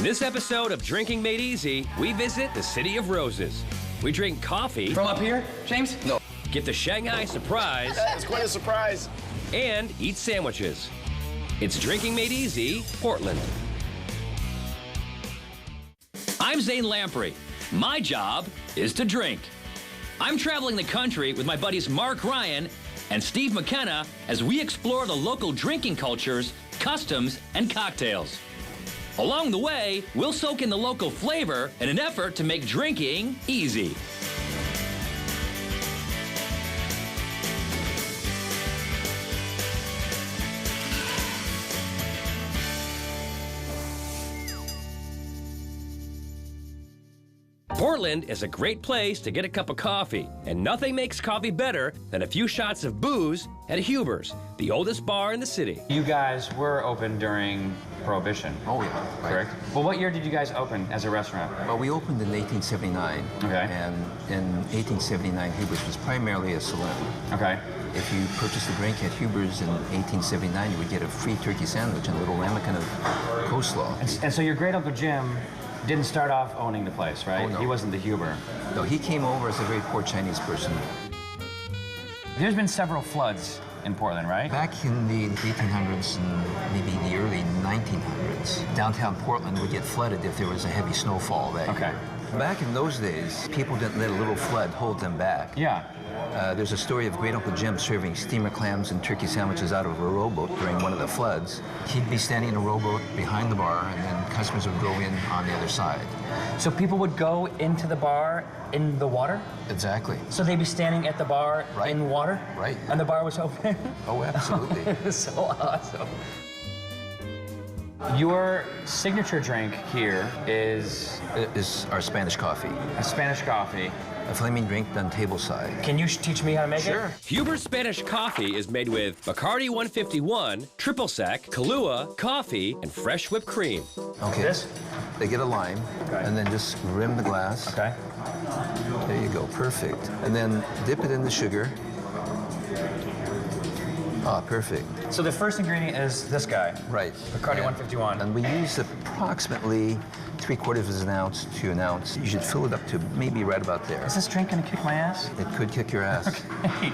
In this episode of Drinking Made Easy, we visit the City of Roses. We drink coffee. From up here, James? No. Get the Shanghai Surprise. It's quite a surprise. And eat sandwiches. It's Drinking Made Easy, Portland. I'm Zane Lamprey. My job is to drink. I'm traveling the country with my buddies Mark Ryan and Steve McKenna as we explore the local drinking cultures, customs, and cocktails. Along the way, we'll soak in the local flavor in an effort to make drinking easy. Portland is a great place to get a cup of coffee, and nothing makes coffee better than a few shots of booze at Huber's, the oldest bar in the city. You guys were open during Prohibition. Oh, yeah. Correct? Well, what year did you guys open as a restaurant? Well, we opened in 1879. Okay. And in 1879, Huber's was primarily a saloon. Okay. If you purchased a drink at Huber's in 1879, you would get a free turkey sandwich and a little ramekin of coleslaw. And so your great Uncle Jim didn't start off owning the place, right? Oh, no. He wasn't the Huber. No, he came over as a very poor Chinese person. There's been several floods in Portland, right? Back in the 1800s and maybe the early 1900s, downtown Portland would get flooded if there was a heavy snowfall that year. Okay. Back in those days, people didn't let a little flood hold them back. Yeah. There's a story of Great Uncle Jim serving steamer clams and turkey sandwiches out of a rowboat during one of the floods. He'd be standing in a rowboat behind the bar, and then customers would go in on the other side. So people would go into the bar in the water? Exactly. So they'd be standing at the bar Right. in water? Right. And the bar was open? Oh, absolutely. So awesome. Your signature drink here is It is our Spanish coffee, a Spanish coffee. a flaming drink done tableside. Can you teach me how to make it? Huber's Spanish coffee is made with Bacardi 151, triple sec, Kahlua, coffee, and fresh whipped cream. Okay. This? They get a lime, Okay. and then just rim the glass. Okay. There you go, perfect. And then dip it in the sugar. Ah, perfect. So the first ingredient is this guy. Right. Bacardi And- 151. And we use approximately 3/4 of an ounce to an ounce. You should fill it up to maybe right about there. Is this drink gonna kick my ass? It could kick your ass. Hey,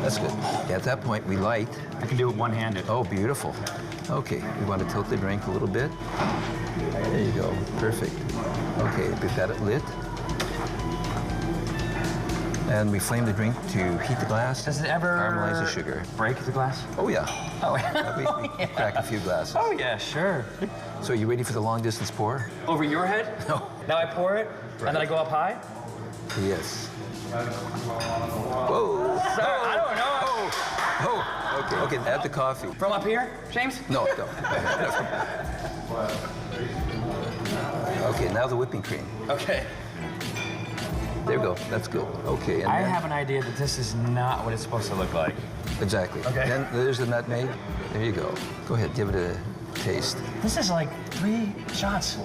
That's good. At that point, we light. I can do it one-handed. Oh, beautiful. Okay, we want to tilt the drink a little bit. There you go, perfect. Okay, we've got it lit. And we flame the drink to heat the glass. Does it ever caramelize the sugar? break the glass? Oh, yeah. Oh, We crack a few glasses. oh yeah, sure. So are you ready for the long distance pour? Over your head? No. Now I pour it, and then I go up high? Yes. Whoa. Sir, I don't know. Oh, okay. Okay, add the coffee. From up here, James? No, no. Okay, now the whipping cream. Okay. There you go. That's good. Okay. And I then- have an idea that this is not what it's supposed to look like. Exactly. Okay. Then there's the nutmeg. There you go. Go ahead, give it a taste. This is like 3 shots.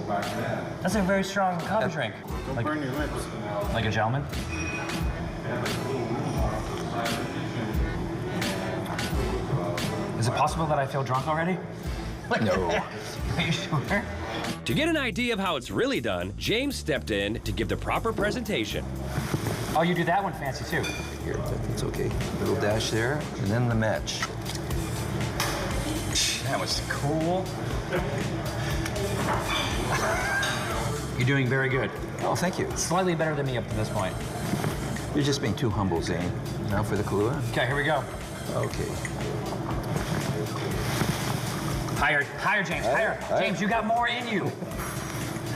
That's a very strong coffee drink. Like, Burn your lips. like a gentleman. Is it possible that I feel drunk already? No. Are you sure? To get an idea of how it's really done, James stepped in to give the proper presentation. Oh, you do that one fancy too. Here, that's okay. Little dash there, and then the match. That was cool. You're doing very good. Oh, thank you. Slightly better than me up to this point. You're just being too humble, Zane. Now for the Kahlua. Okay, here we go. Okay. Higher, higher, James, higher. Higher. James, you got more in you.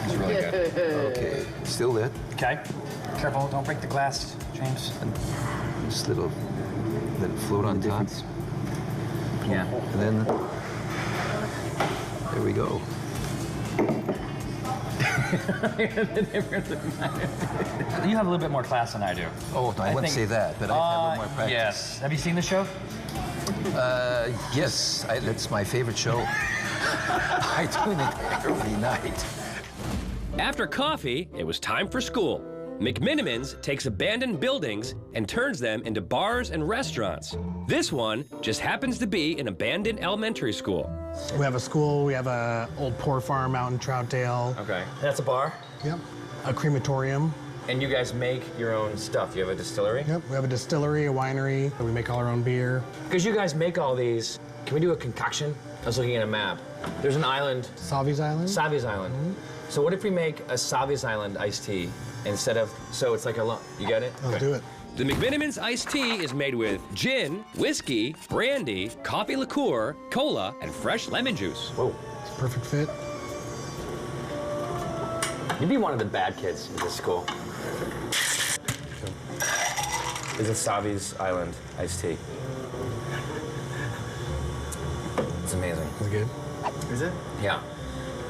That's really good. Okay. Still lit. Okay. Careful, don't break the glass, James. Just little, let it float on top. Yeah. And then, there we go. You have a little bit more class than I do. Oh, no, I wouldn't say that, but I have a little more practice. Yes. Have you seen the show? Yes, that's my favorite show. I tune in every night. After coffee, it was time for school. McMinimans takes abandoned buildings and turns them into bars and restaurants. This one just happens to be an abandoned elementary school. We have a school, we have a old pork farm out in Troutdale. Okay. That's a bar? Yep. A crematorium. And you guys make your own stuff. You have a distillery? Yep, we have a distillery, a winery. We make all our own beer. Because you guys make all these, can we do a concoction? I was looking at a map. There's an island. Savi's Island? Savi's Island. Mm-hmm. So what if we make a Savi's Island iced tea instead of, so it's like you get it? Let's do it. The McMiniman's iced tea is made with gin, whiskey, brandy, coffee liqueur, cola, and fresh lemon juice. Whoa. It's a perfect fit. You'd be one of the bad kids in this school. Is a Savi's Island iced tea. It's amazing. Is it good? Is it? Yeah.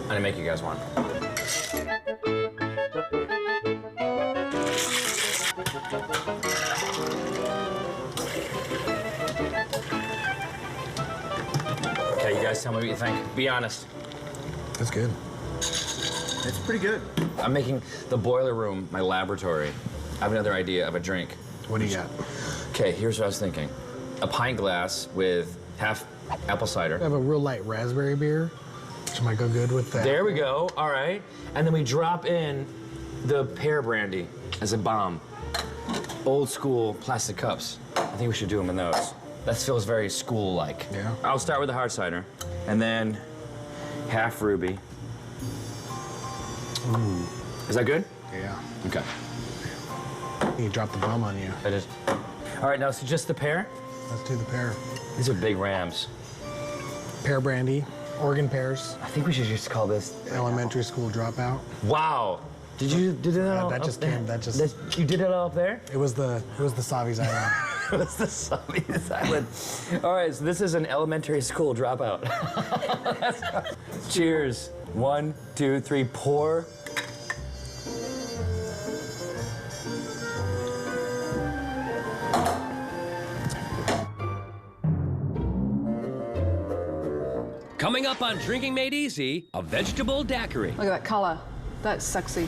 I'm gonna make you guys one. Okay, you guys tell me what you think. Be honest. It's good. It's pretty good. I'm making the boiler room my laboratory. I have another idea of a drink. What do you got? Okay, here's what I was thinking. A pint glass with half apple cider. I have a real light raspberry beer, which might go good with that. There we go, all right. And then we drop in the pear brandy as a bomb. Old school plastic cups. I think we should do them in those. That feels very school-like. Yeah. I'll start with the hard cider, and then half ruby. Ooh. Is that good? Yeah. Okay. He dropped the bomb on you. That is. All right, now so just the pear? Let's do the pear. These are big rams. Pear brandy, Oregon pears, I think we should just call this. elementary school dropout. Wow. Did you do that all that up just there? came, that just- You did it all up there? It was the Savi's Island. What's the Savi's Island? All right, so this is an elementary school dropout. Cheers. 1, 2, 3, pour. Coming up on Drinking Made Easy, a vegetable daiquiri. Look at that color. That's sexy.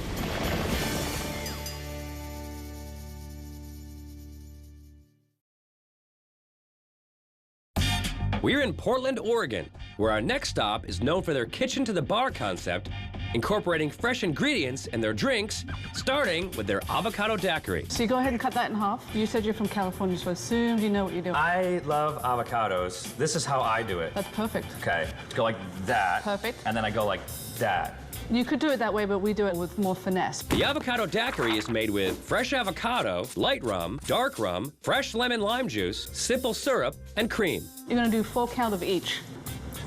We're in Portland, Oregon, where our next stop is known for their kitchen to the bar concept, incorporating fresh ingredients in their drinks, starting with their avocado daiquiri. So you go ahead and cut that in half. You said you're from California, so I assume you know what you're doing. I love avocados. This is how I do it. That's perfect. Okay, go like that. Perfect. And then I go like that. You could do it that way, but we do it with more finesse. The avocado daiquiri is made with fresh avocado, light rum, dark rum, fresh lemon lime juice, simple syrup, and cream. You're gonna do 4 count of each.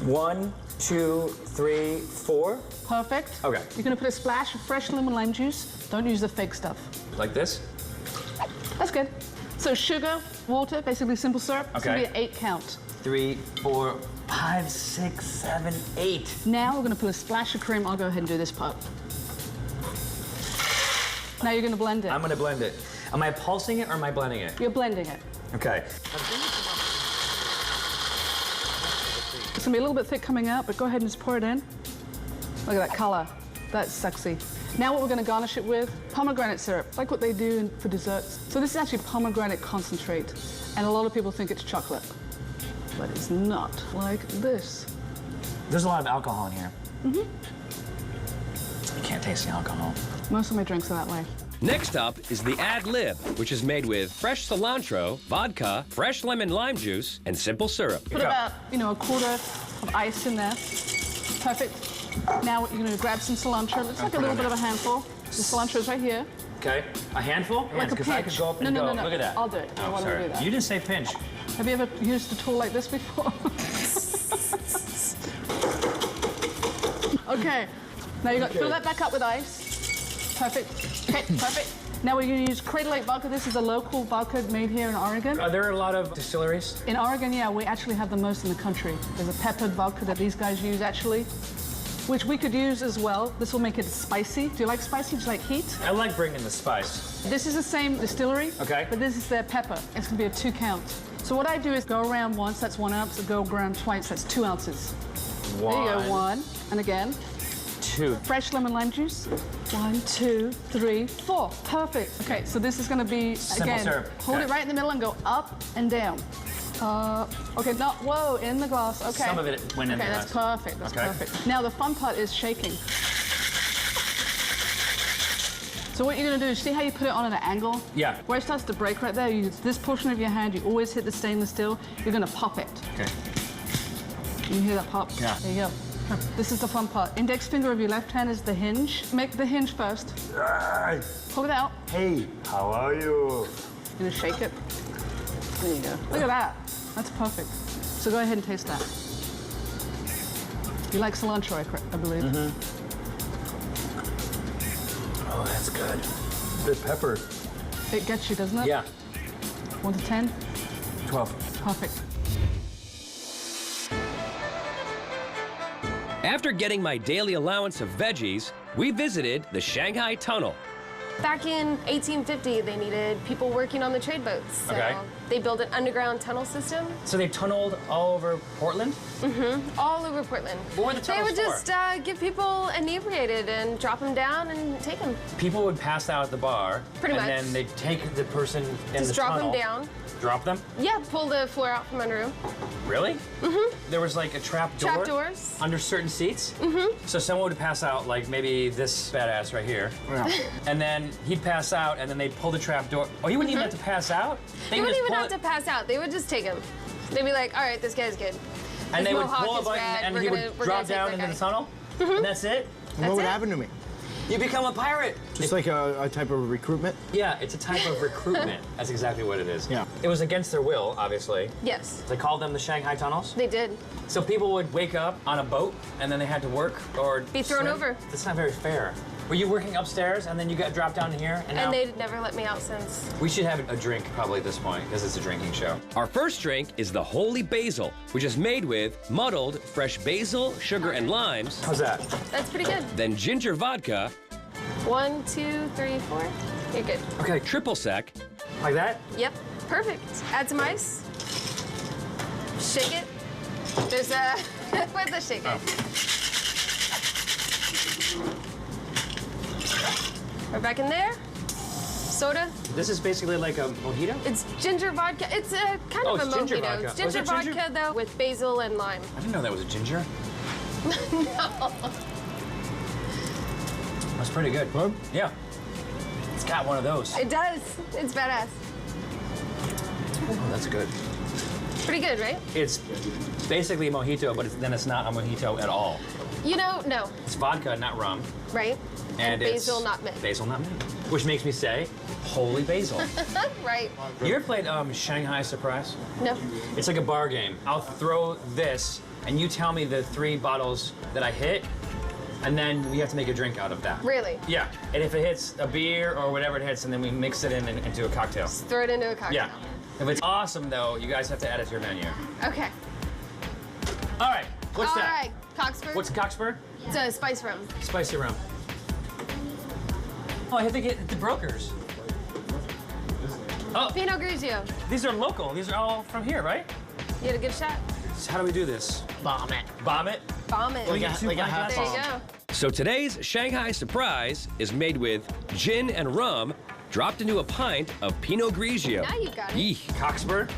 1, 2, 3, 4. Perfect. Okay. You're gonna put a splash of fresh lemon lime juice. Don't use the fake stuff. Like this? That's good. So sugar, water, basically simple syrup. It's Okay. gonna be an 8 count. 3, 4, 5, 6, 7, 8. Now we're gonna put a splash of cream. I'll go ahead and do this part. Now you're gonna blend it. I'm gonna blend it. Am I pulsing it or am I blending it? You're blending it. Okay. It's gonna be a little bit thick coming out, but go ahead and just pour it in. Look at that color. That's sexy. Now what we're gonna garnish it with, pomegranate syrup, like what they do for desserts. So this is actually pomegranate concentrate, and a lot of people think it's chocolate, but it's not like this. There's a lot of alcohol in here. Mm-hmm. You can't taste the alcohol. Most of my drinks are that way. Next up is the ad lib, which is made with fresh cilantro, vodka, fresh lemon lime juice, and simple syrup. Put about, a quarter of ice in there. Perfect. Now you're gonna grab some cilantro. Looks like a little bit of a handful. The cilantro's right here. Okay. A handful? Like a Because I pinch. could go up and No. Look at that. I'll do it. I Oh, want to sorry. do that. You didn't say pinch. Have you ever used a tool like this before? Okay. Now you got fill that back up with ice. Perfect. Okay, perfect. Now we're going to use Crater Lake vodka. This is a local vodka made here in Oregon. Are there a lot of distilleries? In Oregon, yeah, we actually have the most in the country. There's a peppered vodka that these guys use actually, which we could use as well. This will make it spicy. Do you like spicy? Do you like heat? I like bringing the spice. This is the same distillery, Okay. but this is their pepper. It's gonna be a 2 count. So what I do is go around once, that's 1 ounce, go around twice, that's 2 ounces. There you go, 1, and again. 2. Fresh lemon lime juice. 1, 2, 3, 4. Perfect. Okay, so this is gonna be, Simple again, syrup. hold Okay. it right in the middle and go up and down. Okay, not, whoa, in the glass. Okay. Some of it went in the Okay, glass. that's perfect. That's Okay. perfect. Now the fun part is shaking. So what you're going to do is see how you put it on at an angle? Yeah. Where it starts to break right there, you use this portion of your hand, you always hit the stainless steel, you're going to pop it. Okay. You hear that pop? Yeah. There you go. This is the fun part. Index finger of your left hand is the hinge. Make the hinge first. Pull it out. Hey, how are you? You're going to shake it. There you go. Look at that. That's perfect. So go ahead and taste that. You like cilantro, I believe. Mm-hmm. Oh, that's good. Bit pepper. It gets you, doesn't it? Yeah. 1 to 10? 12. Perfect. After getting my daily allowance of veggies, we visited the Shanghai Tunnel. Back in 1850, they needed people working on the trade boats. So Okay. they built an underground tunnel system So they tunneled all over Portland? all over Portland. What were the They tunnels would just get people inebriated and drop them down and take them. People would pass out at the bar. Pretty and much. then they'd take the person in Just the drop tunnel. them down. Drop them? Yeah, pull the floor out from under them. Really? Mm-hmm. There was like a trap door? Trap doors. Under certain seats? Mm-hmm. So someone would pass out, like maybe this badass right here. And then he'd pass out, and then they'd pull the trap door. Oh, he wouldn't even have to pass out? They wouldn't just even pull have it- to pass out. They would just take him. They'd be like, all right, this guy's good. And His they would mohawk pull a is button, red. and We're he gonna- would we're drop gonna take down that into guy. the tunnel? And that's it? What would it. happen to me? You become a pirate. Just like a type of recruitment? Yeah, it's a type of recruitment. That's exactly what it is. Yeah. It was against their will, obviously. Yes, They called them the Shanghai Tunnels. they did. So people would wake up on a boat, and then they had to work or Be thrown swim. over. That's not very fair. Were you working upstairs, and then you got dropped down here, and now And they'd never let me out since. we should have a drink probably at this point because it's a drinking show. Our first drink is the Holy Basil, which is made with muddled fresh basil, sugar, and limes, How's that? That's pretty good. then ginger vodka, 1, 2, 3, 4. You're good. Okay, triple sec, like that? Yep, perfect. Add some ice. Shake it. There's a, where's the shake it? We're back in there. Soda. This is basically like a mojito? It's ginger vodka. It's a kind Oh, of a it's ginger mojito. vodka. It's Oh, is ginger that ginger? vodka though with basil and lime. I didn't know that was a ginger. No. That's pretty good. Huh? Yeah. It's got one of those. It does. It's badass. Oh, that's good. Pretty good, right? It's basically a mojito, but then it's not a mojito at all. You know, no, It's vodka, not rum. right? And basil, it's not mint. Basil, not mint. Which makes me say, holy basil. Right. You ever played Shanghai Surprise? No. It's like a bar game. I'll throw this, and you tell me the 3 bottles that I hit, and then we have to make a drink out of that. Really? Yeah. And if it hits a beer or whatever it hits, and then we mix it into a cocktail. Just throw it into a cocktail. Yeah. If it's awesome, though, you guys have to add it to your menu. Okay. All right. What's All that? right. Coxford. What's Coxford? It's a spice rum. Spicy rum. Oh, I have to get the brokers. Oh, Pinot Grigio. these are local. These are all from here, right? You had a good shot. So how do we do this? Bomb it. Bomb it? Bomb it. We get 2 like a pint half There glasses? you go. So today's Shanghai Surprise is made with gin and rum dropped into a pint of Pinot Grigio. Now you got it. Eek. Coxford.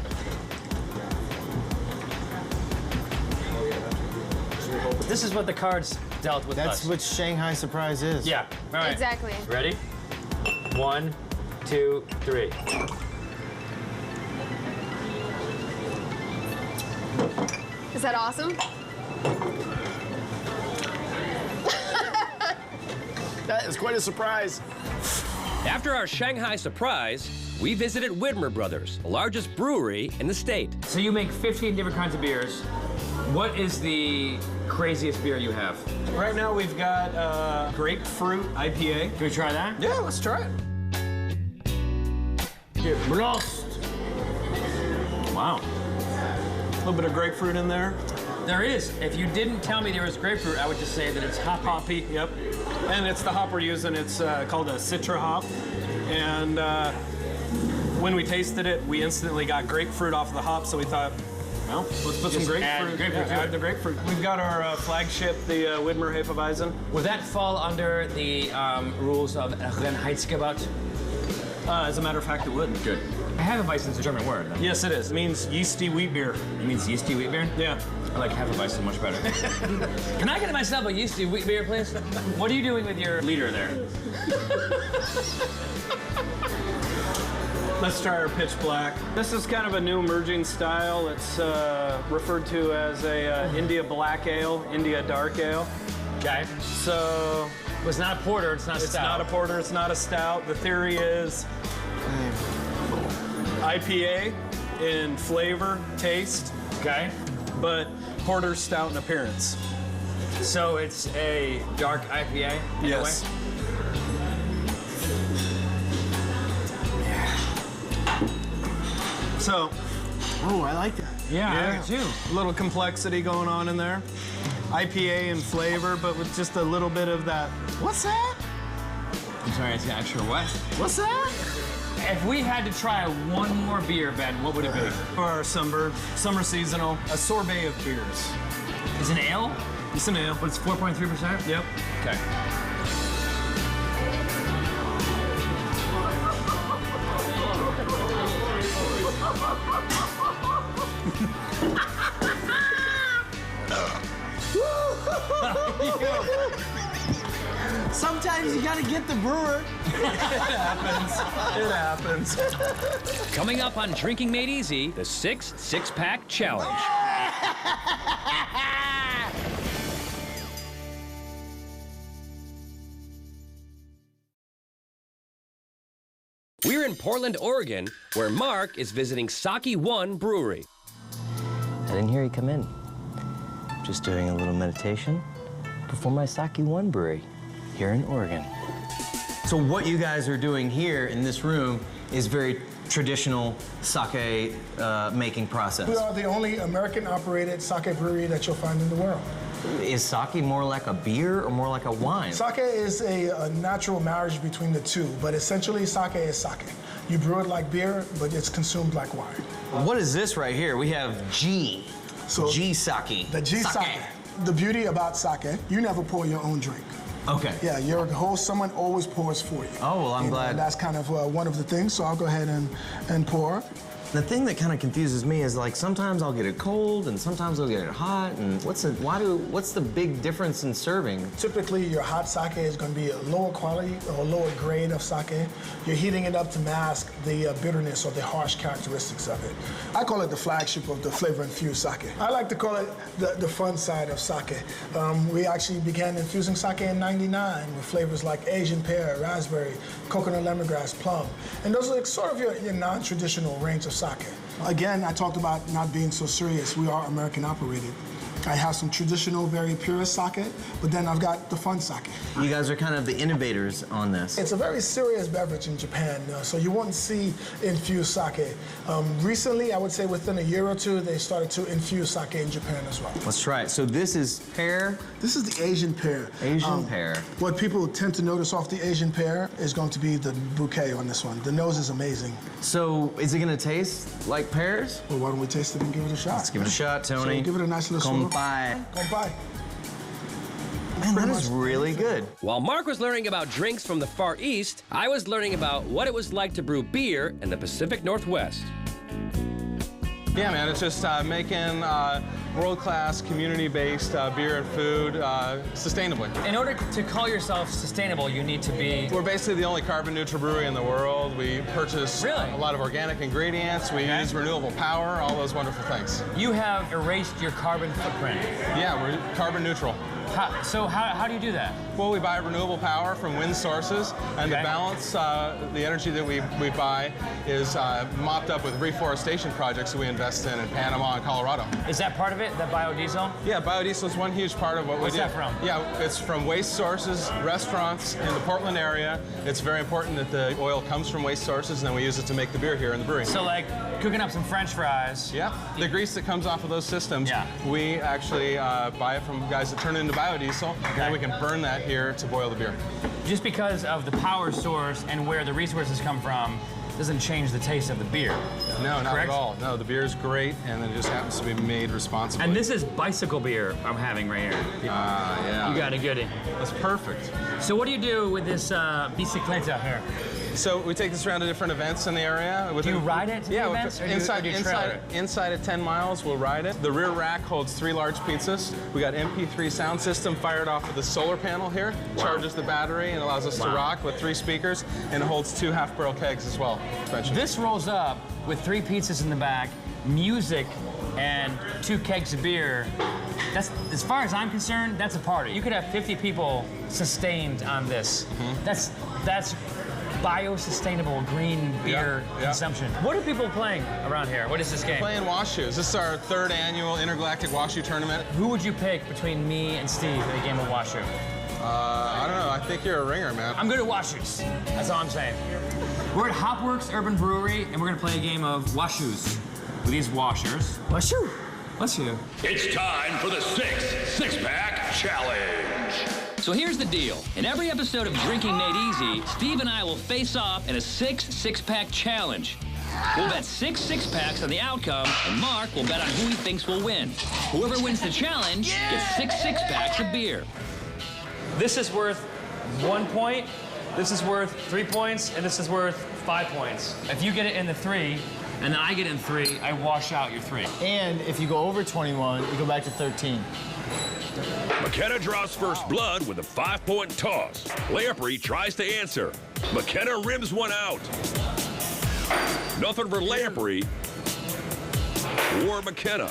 This is what the cards dealt with That's us. what Shanghai Surprise is. Yeah. All right. Exactly. Ready? 1, 2, 3. Is that awesome? That is quite a surprise. After our Shanghai Surprise, we visited Widmer Brothers, the largest brewery in the state. So you make 15 different kinds of beers. What is the craziest beer you have? Right now we've got grapefruit IPA. Can we try that? Yeah, let's try it. Here, Prost. Wow. A little bit of grapefruit in there. There is. If you didn't tell me there was grapefruit, I would just say that it's hoppy. Hoppy, yep. And it's the hop we're using. It's called a Citra hop. And when we tasted it, we instantly got grapefruit off the hop, so we thought, well, let's put some Just add grapefruit. grapefruit to add it. the grapefruit. We've got our flagship, the Widmer Hefeweizen. Would that fall under the rules of Reinheitsgebot? As a matter of fact, it would. Good. Hefeweizen is a German word. Yes, it is. It means yeasty wheat beer. It means yeasty wheat beer? Yeah. I like Hefeweizen much better. Can I get myself a yeasty wheat beer, please? What are you doing with your liter there? Let's try our pitch black. This is kind of a new emerging style. It's referred to as a India Black Ale, India Dark Ale. Okay. So Well, it's not a porter, it's not a stout. it's not a porter, it's not a stout. The theory is IPA in flavor, taste, Okay. but porter stout in appearance. So it's a dark IPA in Yes. a way? So, Oh, I like that. Yeah, I yeah, like it too. a little complexity going on in there. IPA in flavor, but with just a little bit of that. What's that? I'm sorry, it's extra what? What's that? If we had to try one more beer, Ben, what would it be? For our summer seasonal, a sorbet of beers. Is it an ale? It's an ale. But it's 4.3%? Yep. Okay. Sometimes you gotta get the brewer. It happens. Coming up on Drinking Made Easy, the 6 Six-Pack Challenge. We're in Portland, Oregon, where Mark is visiting Sake One Brewery. I didn't hear you come in. Just doing a little meditation before my Sake One Brewery here in Oregon. So what you guys are doing here in this room is very traditional sake making process. We are the only American-operated sake brewery that you'll find in the world. Is sake more like a beer or more like a wine? Sake is a natural marriage between the two, but essentially sake is sake. You brew it like beer, but it's consumed like wine. What is this right here? We have G. So G sake. The G sake. The beauty about sake, you never pour your own drink. Okay. Yeah, you're the host, someone always pours for you. Oh, well, I'm And, glad. that's kind of one of the things, so I'll go ahead and pour. The thing that kind of confuses me is like sometimes I'll get it cold and sometimes I'll get it hot. And what's the big difference in serving? Typically, your hot sake is going to be a lower quality or lower grade of sake. You're heating it up to mask the bitterness or the harsh characteristics of it. I call it the flagship of the flavor-infused sake. I like to call it the fun side of sake. We actually began infusing sake in '99 with flavors like Asian pear, raspberry, coconut lemongrass, plum. And those are like sort of your non-traditional range of sake. Again, I talked about not being so serious. We are American operated. I have some traditional, very purist sake, but then I've got the fun sake. You guys are kind of the innovators on this. It's a very serious beverage in Japan, so you won't see infused sake. Recently, I would say within a year or two, they started to infuse sake in Japan as well. Let's try it. So this is pear. This is the Asian pear. Asian pear. What people tend to notice off the Asian pear is going to be the bouquet on this one. The nose is amazing. So is it gonna taste like pears? Well, why don't we taste it and give it a shot? Let's give it a shot, Tony. So give it a nice little swirl. Kompai. Kompai. Man, that is really good. While Mark was learning about drinks from the Far East, I was learning about what it was like to brew beer in the Pacific Northwest. Yeah, man, it's just making world-class, community-based beer and food sustainably. In order to call yourself sustainable, you need to be... We're basically the only carbon-neutral brewery in the world. We purchase a lot of organic ingredients. We use renewable power, all those wonderful things. You have erased your carbon footprint. Yeah, we're carbon-neutral. So how do you do that? Well, we buy renewable power from wind sources, and the balance, the energy that we buy is mopped up with reforestation projects that we invest in Panama and Colorado. Is that part of it, that biodiesel? Yeah, biodiesel is one huge part of what we do. What's that from? Yeah, it's from waste sources, restaurants in the Portland area. It's very important that the oil comes from waste sources, and then we use it to make the beer here in the brewery. So like cooking up some French fries. Yeah, the grease that comes off of those systems, we actually buy it from guys that turn it into biodiesel, and we can burn that here to boil the beer. Just because of the power source and where the resources come from doesn't change the taste of the beer. No, not Correct? at all. No, the beer is great, and it just happens to be made responsibly. And this is bicycle beer I'm having right here. Yeah. You got a goodie. That's perfect. So what do you do with this bicicleta here? So we take this around to different events in the area. Do you ride it to the events, or do you trailer it? Inside of 10 miles, we'll ride it. The rear rack holds 3 large pizzas. We got MP3 sound system fired off of the solar panel here. Charges the battery and allows us to rock with 3 speakers, and it holds 2 half-barrel kegs as well. This rolls up with 3 pizzas in the back, music, and 2 kegs of beer. That's, as far as I'm concerned, that's a party. You could have 50 people sustained on this. That's bio-sustainable green beer consumption. What are people playing around here? What is this game? Playing wash shoes. This is our 3rd annual intergalactic wash shoe tournament. Who would you pick between me and Steve in a game of wash shoe? I don't know. I think you're a ringer, man. I'm good at wash shoes. That's all I'm saying. We're at Hopworks Urban Brewery, and we're gonna play a game of wash shoes with these washers. Wash shoe. Wash shoe. It's time for the six-pack challenge. So here's the deal. In every episode of Drinking Made Easy, Steve and I will face off in a six-pack challenge. We'll bet 6 six-packs on the outcome, and Mark will bet on who he thinks will win. Whoever wins the challenge gets 6 six-packs of beer. This is worth 1 point, this is worth 3 points, and this is worth 5 points. If you get it in the 3, and then I get it in 3, I wash out your 3. And if you go over 21, you go back to 13. McKenna draws first blood with a 5-point toss. Lamprey tries to answer. McKenna rims one out. Nothing for Lamprey or McKenna.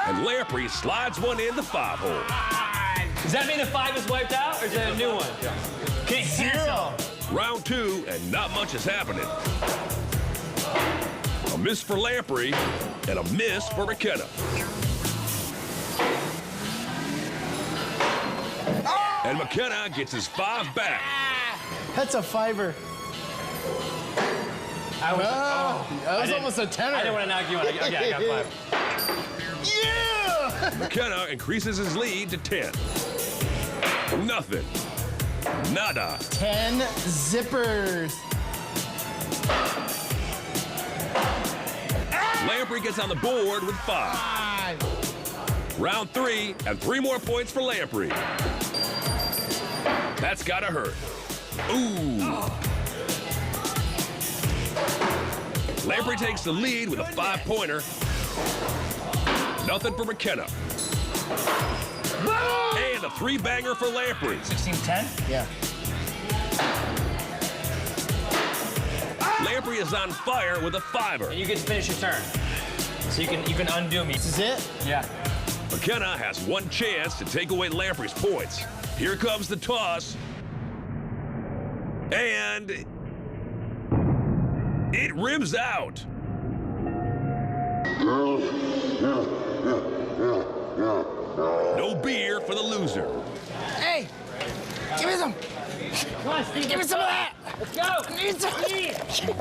And Lamprey slides one in the 5-hole. Does that mean the 5 is wiped out, or is it a new one? Okay, 0. Round 2, and not much is happening. A miss for Lamprey, and a miss for McKenna. And McKenna gets his 5 back. That's a 5er. That was almost a 10er. I didn't want to knock you on. Okay, I got 5. Yeah! McKenna increases his lead to 10. Nothing. Nada. 10 zippers. Lamprey gets on the board with 5. Round 3, and 3 more points for Lamprey. That's gotta hurt. Ooh. Lamprey takes the lead with a 5-pointer. Nothing for McKenna. And a 3-banger for Lamprey. 16-10? Yeah. Lamprey is on fire with a 5er. And you get to finish your turn. So you can undo me. This is it? Yeah. McKenna has 1 chance to take away Lamprey's points. Here comes the toss. And it rims out. No beer for the loser. Hey, give me some. Come on, Steve. Give me some of that. Let's go. I need some.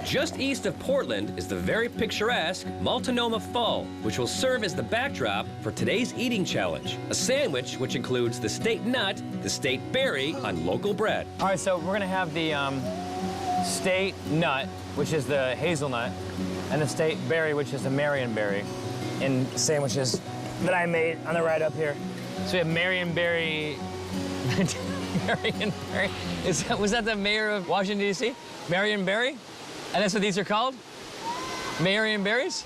Just east of Portland is the very picturesque Multnomah Fall, which will serve as the backdrop for today's eating challenge. A sandwich which includes the state nut, the state berry on local bread. All right, so we're gonna have the state nut, which is the hazelnut, and the state berry, which is the Marionberry, in sandwiches that I made on the ride up here. So we have Marionberry. Marionberry? Was that the mayor of Washington, D.C.? Marionberry? And that's what these are called? Marionberries?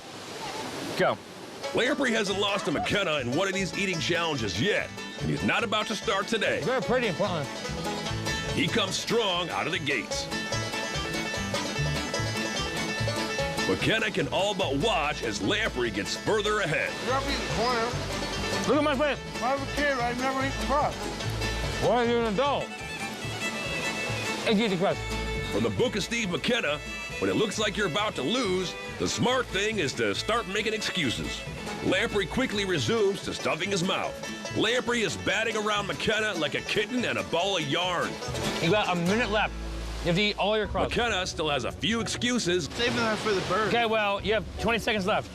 Go. Lamprey hasn't lost to McKenna in one of these eating challenges yet, and he's not about to start today. Very pretty in Portland. He comes strong out of the gates. McKenna can all but watch as Lamprey gets further ahead. Look at my face. When I was a kid, I never eat crust. Why are you an adult? I eat the crust. From the book of Steve McKenna, when it looks like you're about to lose, the smart thing is to start making excuses. Lamprey quickly resumes to stuffing his mouth. Lamprey is batting around McKenna like a kitten and a ball of yarn. You got a minute left. You have to eat all your crust. McKenna still has a few excuses. Saving that for the bird. Okay, well, you have 20 seconds left.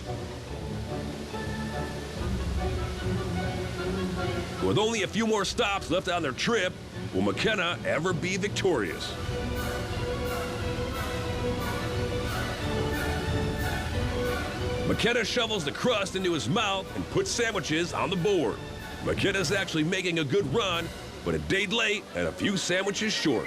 With only a few more stops left on their trip, will McKenna ever be victorious? McKenna shovels the crust into his mouth and puts sandwiches on the board. McKenna's actually making a good run, but a day late and a few sandwiches short.